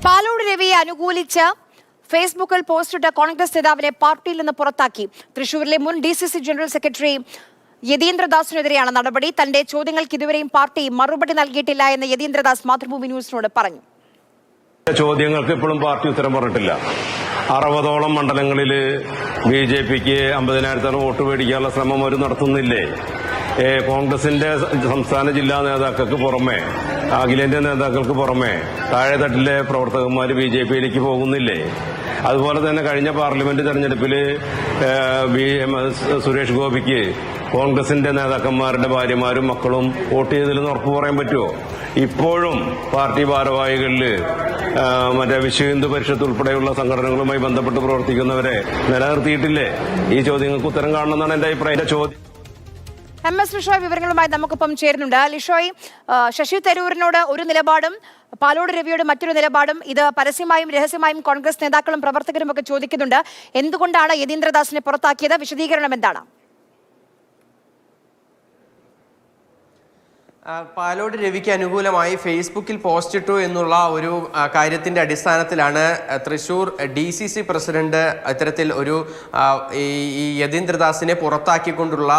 പാലോട് രവിയെ അനുകൂലിച്ച് ഫേസ്ബുക്കിൽ പോസ്റ്റിട്ട കോൺഗ്രസ് നേതാവിനെ പാർട്ടിയിൽ നിന്ന് പുറത്താക്കി. തൃശൂരിലെ മുൻ DCC ജനറൽ സെക്രട്ടറി യതീന്ദ്രദാസിനെതിരെയാണ് നടപടി. തന്റെ ചോദ്യങ്ങൾക്ക് ഇതുവരെയും പാർട്ടി മറുപടി നൽകിയിട്ടില്ല എന്ന് യതീന്ദ്രദാസ് മാതൃഭൂമി ന്യൂസിനോട് പറഞ്ഞു. ചോദ്യങ്ങൾക്ക് ഇപ്പോഴും പാർട്ടി ഉത്തരം പറഞ്ഞിട്ടില്ല. 60ഓളം മണ്ഡലങ്ങളിൽ BJPക്ക് 50,000 വോട്ട് മേടിക്കാനുള്ള ശ്രമം അവർ നടത്തുന്നില്ലേ? കോൺഗ്രസിന്റെ സംസ്ഥാന ജില്ലാ നേതാക്കൾക്ക് പുറമെ, അഖിലേന്ത്യാ നേതാക്കൾക്ക് പുറമെ താഴെത്തട്ടിലെ പ്രവർത്തകന്മാർ BJPയിലേക്ക് പോകുന്നില്ലേ? അതുപോലെ തന്നെ കഴിഞ്ഞ പാർലമെന്റ് തെരഞ്ഞെടുപ്പിൽ സുരേഷ് ഗോപിക്ക് കോൺഗ്രസിന്റെ നേതാക്കന്മാരുടെ ഭാര്യമാരും മക്കളും വോട്ട് ചെയ്തതിലെന്ന് ഉറപ്പ് പറയാൻ പറ്റുമോ? ഇപ്പോഴും പാർട്ടി ഭാരവാഹികളിൽ മറ്റേ വിശ്വ ഹിന്ദു പരിഷത്ത് ഉൾപ്പെടെയുള്ള സംഘടനകളുമായി ബന്ധപ്പെട്ട് പ്രവർത്തിക്കുന്നവരെ നിലനിർത്തിയിട്ടില്ലേ? ഈ ചോദ്യങ്ങൾക്ക് ഉത്തരം കാണണമെന്നാണ് എന്റെ അഭിപ്രായം. ചോദ്യം MS ലിഷോയ് വിവരങ്ങളുമായി നമുക്കൊപ്പം ചേരുന്നുണ്ട്. ലിഷോയ്, ശശി തരൂരിനോട് ഒരു നിലപാടും പാലോട് രവിയോട് മറ്റൊരു നിലപാടും, ഇത് പരസ്യമായും രഹസ്യമായും കോൺഗ്രസ് നേതാക്കളും പ്രവർത്തകരും ഒക്കെ ചോദിക്കുന്നുണ്ട്. എന്തുകൊണ്ടാണ് യതീന്ദ്രദാസിനെ പുറത്താക്കിയത്? വിശദീകരണം എന്താണ്? പാലോട് രവിക്ക് അനുകൂലമായി ഫേസ്ബുക്കിൽ പോസ്റ്റ് ഇട്ടു എന്നുള്ള ഒരു കാര്യത്തിന്റെ അടിസ്ഥാനത്തിലാണ് തൃശൂർ DCC പ്രസിഡന്റ് ഇത്തരത്തിൽ ഒരു ഈ യതീന്ദ്രദാസിനെ പുറത്താക്കിക്കൊണ്ടുള്ള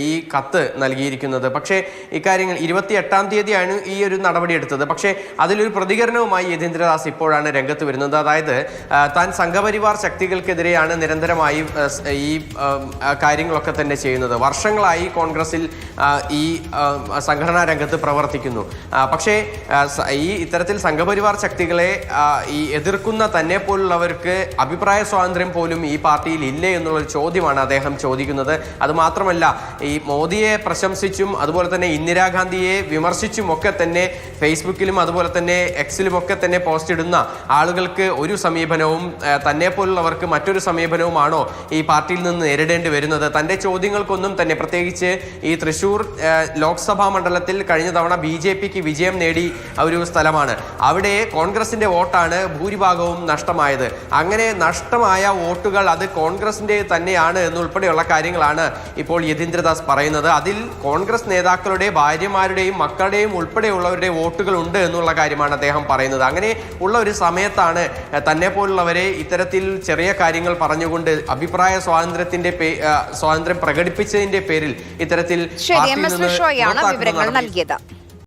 ഈ കത്ത് നൽകിയിരിക്കുന്നത്. പക്ഷേ ഇക്കാര്യങ്ങൾ 28-ാം തീയതിയാണ് ഈ ഒരു നടപടി എടുത്തത്. പക്ഷേ അതിലൊരു പ്രതികരണവുമായി യതീന്ദ്രദാസ് ഇപ്പോഴാണ് രംഗത്ത് വരുന്നത്. അതായത് താൻ സംഘപരിവാർ ശക്തികൾക്കെതിരെയാണ് നിരന്തരമായി ഈ കാര്യങ്ങളൊക്കെ തന്നെ ചെയ്യുന്നത്. വർഷങ്ങളായി കോൺഗ്രസിൽ ഈ സംഘടനാ രംഗത്ത് പ്രവർത്തിക്കുന്നു. പക്ഷേ ഈ ഇത്തരത്തിൽ സംഘപരിവാർ ശക്തികളെ ഈ എതിർക്കുന്ന തന്നെ പോലുള്ളവർക്ക് അഭിപ്രായ സ്വാതന്ത്ര്യം പോലും ഈ പാർട്ടിയിൽ ഇല്ലേ എന്നുള്ളൊരു ചോദ്യമാണ് അദ്ദേഹം ചോദിക്കുന്നത്. അതുമാത്രമല്ല, ഈ മോദിയെ പ്രശംസിച്ചും അതുപോലെ തന്നെ ഇന്ദിരാഗാന്ധിയെ വിമർശിച്ചും ഒക്കെ തന്നെ ഫേസ്ബുക്കിലും അതുപോലെ തന്നെ എക്സിലും ഒക്കെ തന്നെ പോസ്റ്റ് ഇടുന്ന ആളുകൾക്ക് ഒരു സമീപനവും തന്നെ പോലുള്ളവർക്ക് മറ്റൊരു സമീപനവുമാണോ ഈ പാർട്ടിയിൽ നിന്ന് നേരിടേണ്ടി വരുന്നത്? തന്റെ ചോദ്യങ്ങൾക്കൊന്നും തന്നെ, പ്രത്യേകിച്ച് ഈ തൃശൂർ ലോക്സഭാ മണ്ഡലത്തിൽ കഴിഞ്ഞ തവണ BJPക്ക് വിജയം നേടി ഒരു സ്ഥലമാണ്. അവിടെ കോൺഗ്രസിന്റെ വോട്ടാണ് ഭൂരിഭാഗവും നഷ്ടമായത്. അങ്ങനെ നഷ്ടമായ വോട്ടുകൾ അത് കോൺഗ്രസിന്റെ തന്നെയാണ് എന്നുൾപ്പെടെയുള്ള കാര്യങ്ങളാണ് ഇപ്പോൾ യതീന്ദ്രദാസ് പറയുന്നത്. അതിൽ കോൺഗ്രസ് നേതാക്കളുടെ ഭാര്യമാരുടെയും മക്കളുടെയും ഉൾപ്പെടെയുള്ളവരുടെ വോട്ടുകൾ ഉണ്ട് എന്നുള്ള കാര്യമാണ് അദ്ദേഹം പറയുന്നത്. അങ്ങനെ ഉള്ള ഒരു സമയത്താണ് തന്നെ പോലുള്ളവരെ ഇത്തരത്തിൽ ചെറിയ കാര്യങ്ങൾ പറഞ്ഞുകൊണ്ട് അഭിപ്രായ സ്വാതന്ത്ര്യം പ്രകടിപ്പിച്ചതിന്റെ പേരിൽ ഇത്തരത്തിൽ വിവരങ്ങൾ നൽകിയത്.